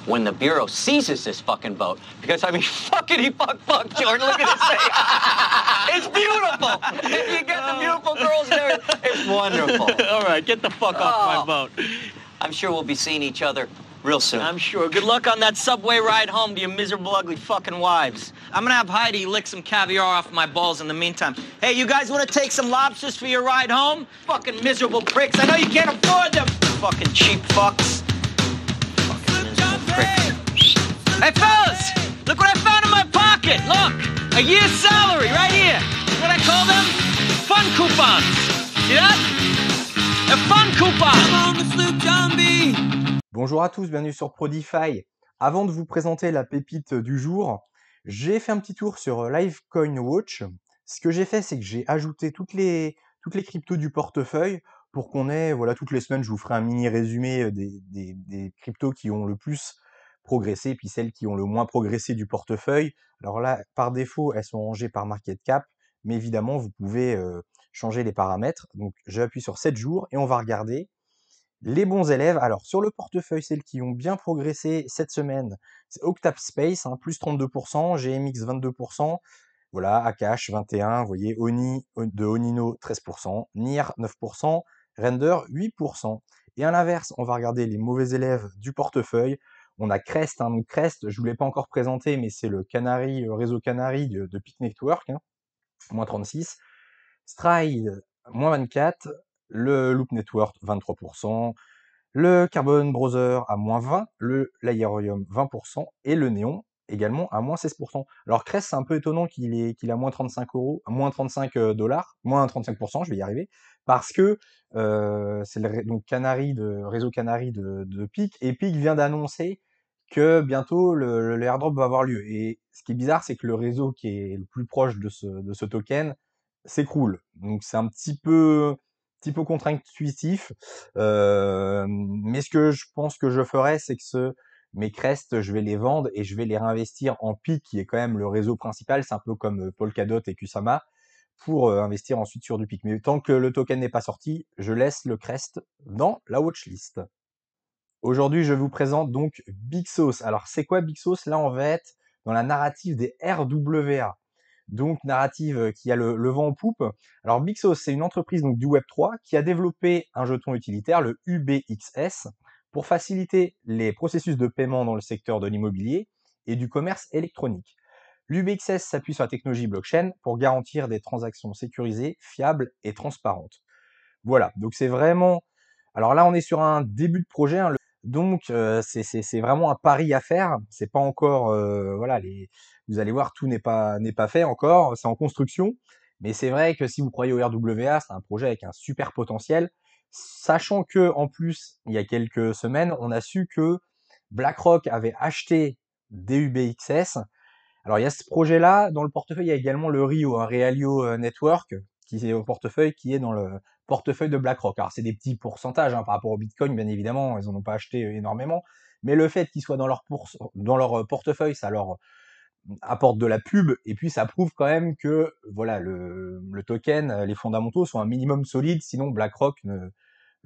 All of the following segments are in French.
when the Bureau seizes this fucking boat. Because, I mean, fuckity fuck, Jordan, look at this thing. It's beautiful. You get the beautiful girls there. It's wonderful. All right, get the fuck off my boat. I'm sure we'll be seeing each other real soon. I'm sure. Good luck on that subway ride home to your miserable, ugly fucking wives. I'm gonna have Heidi lick some caviar off my balls in the meantime. Hey, you guys wanna take some lobsters for your ride home? Fucking miserable pricks. I know you can't afford them. Fucking cheap fucks. Fucking miserable pricks. Hey, fellas! Look what I found in my pocket! Look! A year's salary right here! What I call them? Fun coupons. See that? A fun coupon! Come on the sloop, John B. Bonjour à tous, bienvenue sur Prodify. Avant de vous présenter la pépite du jour, j'ai fait un petit tour sur Livecoin Watch. Ce que j'ai fait, c'est que j'ai ajouté toutes les cryptos du portefeuille pour qu'on ait, voilà, toutes les semaines, je vous ferai un mini résumé des cryptos qui ont le plus progressé, puis celles qui ont le moins progressé du portefeuille. Alors là, par défaut, elles sont rangées par market cap, mais évidemment, vous pouvez changer les paramètres. Donc, j'appuie sur 7 jours et on va regarder les bons élèves. Alors, sur le portefeuille, celles qui ont bien progressé cette semaine, c'est Octave Space, plus 32%, GMX 22%, voilà, Akash 21%, vous voyez, Oni de Onino 13%, NIR 9%, Render 8%. Et à l'inverse, on va regarder les mauvais élèves du portefeuille. On a Crest, donc Crest, je ne vous l'ai pas encore présenté, mais c'est le Canary, réseau Canary de Peak Network, moins 36, Stride, moins 24, le Loop Network 23%, le Carbon Browser à moins 20, le Lyrium 20% et le Néon également à moins 16%. Alors Crest, c'est un peu étonnant qu'il a moins 35 euros, moins 35 dollars, moins 35%, je vais y arriver, parce que c'est donc réseau Canary de Peak, et Peak vient d'annoncer que bientôt le airdrop va avoir lieu. Et ce qui est bizarre, c'est que le réseau qui est le plus proche de ce token s'écroule. Donc c'est un petit peu contre-intuitif. Mais ce que je pense que je ferais, c'est que mes Crest, je vais les vendre et je vais les réinvestir en Peak, qui est quand même le réseau principal. C'est un peu comme Polkadot et Kusama, pour investir ensuite sur du Peak. Mais tant que le token n'est pas sorti, je laisse le Crest dans la watchlist. Aujourd'hui, je vous présente donc Bigsos. Alors, c'est quoi Bigsos? Là, on va être dans la narrative des RWA. Donc, narrative qui a le vent en poupe. Alors, Bigsos, c'est une entreprise donc du Web3 qui a développé un jeton utilitaire, le UBXS, pour faciliter les processus de paiement dans le secteur de l'immobilier et du commerce électronique. L'UBXS s'appuie sur la technologie blockchain pour garantir des transactions sécurisées, fiables et transparentes. Voilà, donc c'est vraiment... Alors là, on est sur un début de projet, donc c'est vraiment un pari à faire. C'est pas encore, voilà, vous allez voir, tout n'est pas fait encore, c'est en construction. Mais c'est vrai que si vous croyez au RWA, c'est un projet avec un super potentiel, sachant que en plus, il y a quelques semaines, on a su que BlackRock avait acheté des UBXS. Alors il y a ce projet-là, dans le portefeuille, il y a également le Rio, un Realio Network, qui est au portefeuille, qui est dans le portefeuille de BlackRock. Alors c'est des petits pourcentages par rapport au Bitcoin, bien évidemment, ils n'en ont pas acheté énormément, mais le fait qu'ils soient dans leur portefeuille, ça leur apporte de la pub, et puis ça prouve quand même que voilà, le token, les fondamentaux sont un minimum solides, sinon BlackRock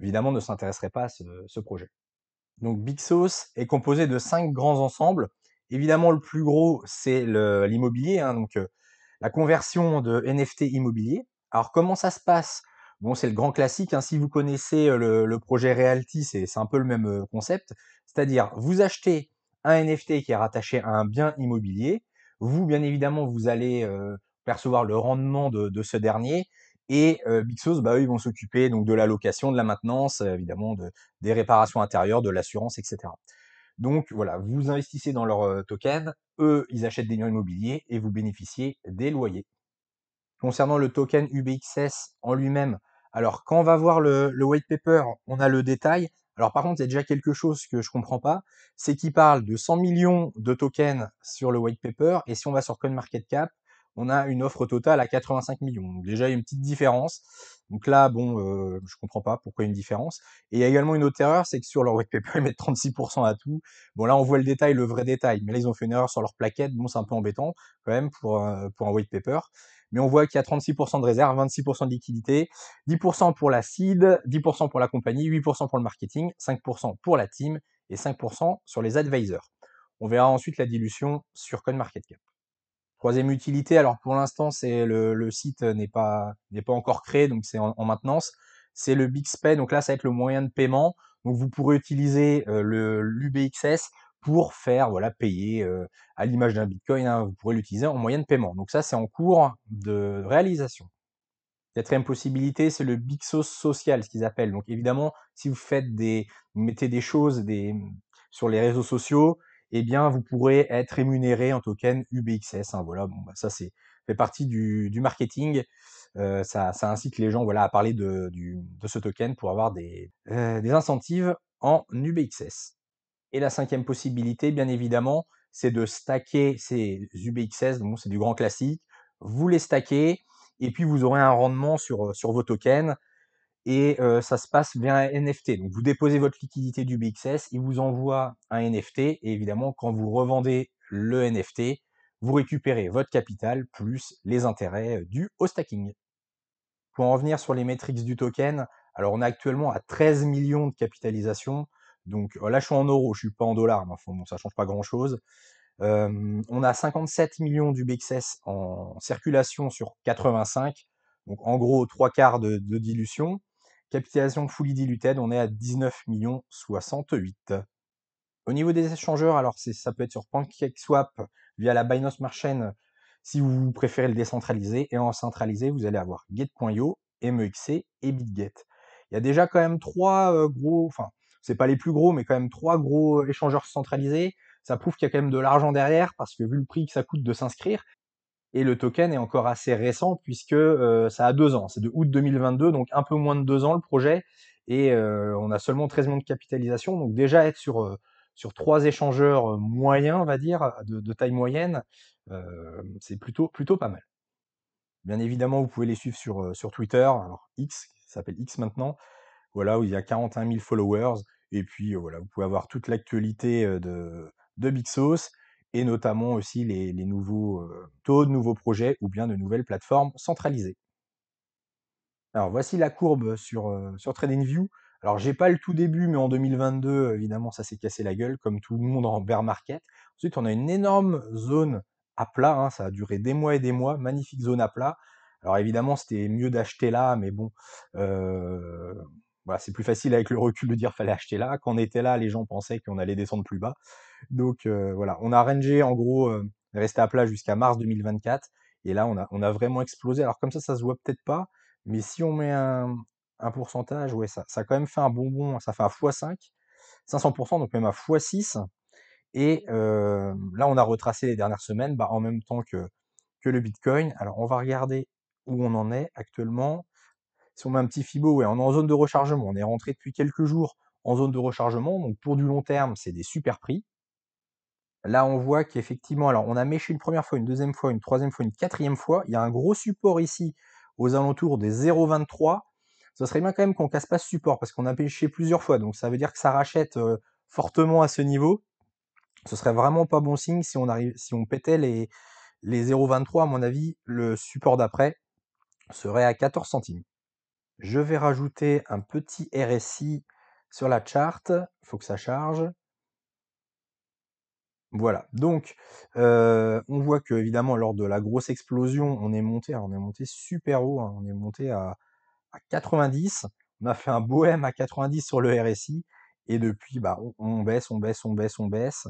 évidemment ne s'intéresserait pas à ce projet. Donc Bigsos est composé de 5 grands ensembles. Évidemment, le plus gros, c'est l'immobilier, donc la conversion de NFT immobilier. Alors comment ça se passe? Bon, c'est le grand classique, si vous connaissez le projet Realty, c'est un peu le même concept. C'est-à-dire, vous achetez un NFT qui est rattaché à un bien immobilier. Vous, bien évidemment, vous allez percevoir le rendement de ce dernier. Et Bigsos, eux, ils vont s'occuper donc de la location, de la maintenance, évidemment, des réparations intérieures, de l'assurance, etc. Donc voilà, vous investissez dans leur token, eux, ils achètent des biens immobiliers et vous bénéficiez des loyers. Concernant le token UBXS en lui-même, alors quand on va voir le white paper, on a le détail. Alors par contre, il y a déjà quelque chose que je comprends pas, c'est qu'il parle de 100 millions de tokens sur le white paper, et si on va sur CoinMarketCap, on a une offre totale à 85 millions. Donc déjà, il y a une petite différence. Donc là, bon, je comprends pas pourquoi une différence. Et il y a également une autre erreur, c'est que sur leur white paper, ils mettent 36% à tout. Bon, là, on voit le détail, le vrai détail. Mais là, ils ont fait une erreur sur leur plaquette. Bon, c'est un peu embêtant quand même pour un white paper. Mais on voit qu'il y a 36% de réserve, 26% de liquidité, 10% pour la seed, 10% pour la compagnie, 8% pour le marketing, 5% pour la team et 5% sur les advisors. On verra ensuite la dilution sur CoinMarketCap. Troisième utilité, alors pour l'instant, c'est le site n'est pas encore créé, donc c'est en maintenance. C'est le BixPay, donc là, ça va être le moyen de paiement. Donc vous pourrez utiliser l'UBXS pour faire payer à l'image d'un Bitcoin, hein, vous pourrez l'utiliser en moyen de paiement. Donc ça, c'est en cours de réalisation. Quatrième possibilité, c'est le Bixos social, ce qu'ils appellent. Donc évidemment, si vous mettez des choses sur les réseaux sociaux, eh bien vous pourrez être rémunéré en token UBXS. Hein, voilà, bon, ça fait partie du marketing. Ça incite les gens à parler de ce token pour avoir des incentives en UBXS. Et la cinquième possibilité, bien évidemment, c'est de stacker ces UBXS, donc c'est du grand classique. Vous les stackez, et puis vous aurez un rendement sur vos tokens, et ça se passe via un NFT. Donc vous déposez votre liquidité d'UBXS, il vous envoie un NFT, et évidemment, quand vous revendez le NFT, vous récupérez votre capital plus les intérêts dus au stacking. Pour en revenir sur les métriques du token, alors on est actuellement à 13 millions de capitalisation. Donc là, je suis en euros, je suis pas en dollars, mais enfin, bon, ça change pas grand-chose. On a 57 millions d'UBXS en circulation sur 85. Donc en gros, 3/4 de dilution. Capitalisation fully diluted, on est à 19 millions 68. Au niveau des échangeurs, alors ça peut être sur PancakeSwap via la Binance Smart Chain si vous préférez le décentralisé, et en centralisé, vous allez avoir Gate.io, MEXC et BitGet. Il y a déjà quand même trois gros, enfin, c'est pas les plus gros, mais quand même trois gros échangeurs centralisés. Ça prouve qu'il y a quand même de l'argent derrière, parce que vu le prix que ça coûte de s'inscrire, et le token est encore assez récent puisque ça a 2 ans. C'est de août 2022, donc un peu moins de 2 ans le projet, et on a seulement 13 millions de capitalisation. Donc déjà être sur 3 échangeurs moyens, on va dire, de taille moyenne, c'est plutôt pas mal. Bien évidemment, vous pouvez les suivre sur Twitter, alors X, qui s'appelle X maintenant, voilà, où il y a 41 000 followers. Et puis voilà, vous pouvez avoir toute l'actualité de Bixos, et notamment aussi les nouveaux taux de nouveaux projets ou bien de nouvelles plateformes centralisées. Alors voici la courbe sur TradingView. Alors j'ai pas le tout début, mais en 2022, évidemment, ça s'est cassé la gueule, comme tout le monde en bear market. Ensuite, on a une énorme zone à plat, hein, ça a duré des mois et des mois, magnifique zone à plat. Alors évidemment, c'était mieux d'acheter là, mais bon, voilà, c'est plus facile avec le recul de dire fallait acheter là. Quand on était là, les gens pensaient qu'on allait descendre plus bas. Donc voilà, on a rangé en gros, resté à plat jusqu'à mars 2024, et là on a vraiment explosé. Alors comme ça se voit peut-être pas, mais si on met un pourcentage, ouais, ça a quand même fait un bonbon, ça fait un x5, 500%, donc même un x6. Et là, on a retracé les dernières semaines, en même temps que le Bitcoin. Alors, on va regarder où on en est actuellement. Si on met un petit Fibo, ouais, on est en zone de rechargement. On est rentré depuis quelques jours en zone de rechargement. Donc, pour du long terme, c'est des super prix. Là, on voit qu'effectivement, alors on a méché une première fois, une deuxième fois, une troisième fois, une quatrième fois. Il y a un gros support ici aux alentours des 0,23. Ça serait bien quand même qu'on casse pas ce support, parce qu'on a pêché plusieurs fois. Donc ça veut dire que ça rachète fortement à ce niveau. Ce serait vraiment pas bon signe si on pétait les 0,23. À mon avis, le support d'après serait à 14 centimes. Je vais rajouter un petit RSI sur la charte. Il faut que ça charge. Voilà, donc on voit que évidemment lors de la grosse explosion, on est monté super haut, hein, on est monté à 90. On a fait un bohème à 90 sur le RSI, et depuis, on baisse, on baisse, on baisse, on baisse.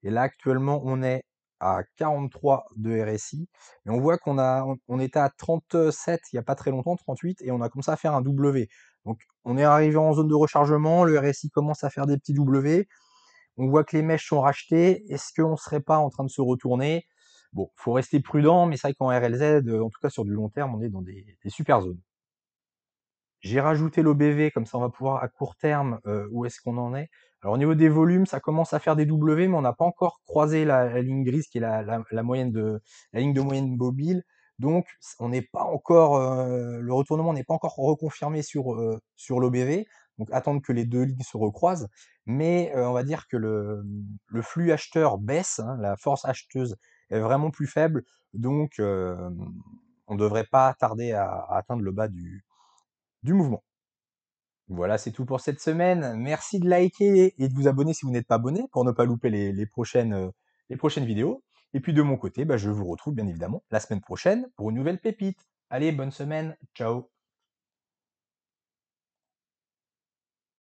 Et là, actuellement, on est à 43 de RSI, et on voit on était à 37 il n'y a pas très longtemps, 38, et on a commencé à faire un W. Donc on est arrivé en zone de rechargement, le RSI commence à faire des petits W. On voit que les mèches sont rachetées. Est-ce qu'on ne serait pas en train de se retourner? Bon, faut rester prudent, mais c'est vrai qu'en RLZ, en tout cas sur du long terme, on est dans des super zones. J'ai rajouté l'OBV, comme ça on va pouvoir à court terme, où est-ce qu'on en est. Alors au niveau des volumes, ça commence à faire des W, mais on n'a pas encore croisé la ligne grise qui est la ligne de moyenne mobile. Donc on n'est pas encore, le retournement n'est pas encore reconfirmé sur l'OBV. Donc attendre que les deux lignes se recroisent. Mais on va dire que le flux acheteur baisse, hein, la force acheteuse est vraiment plus faible. Donc on ne devrait pas tarder à atteindre le bas du mouvement. Voilà, c'est tout pour cette semaine. Merci de liker et de vous abonner si vous n'êtes pas abonné pour ne pas louper les prochaines vidéos. Et puis de mon côté, bah, je vous retrouve bien évidemment la semaine prochaine pour une nouvelle pépite. Allez, bonne semaine. Ciao.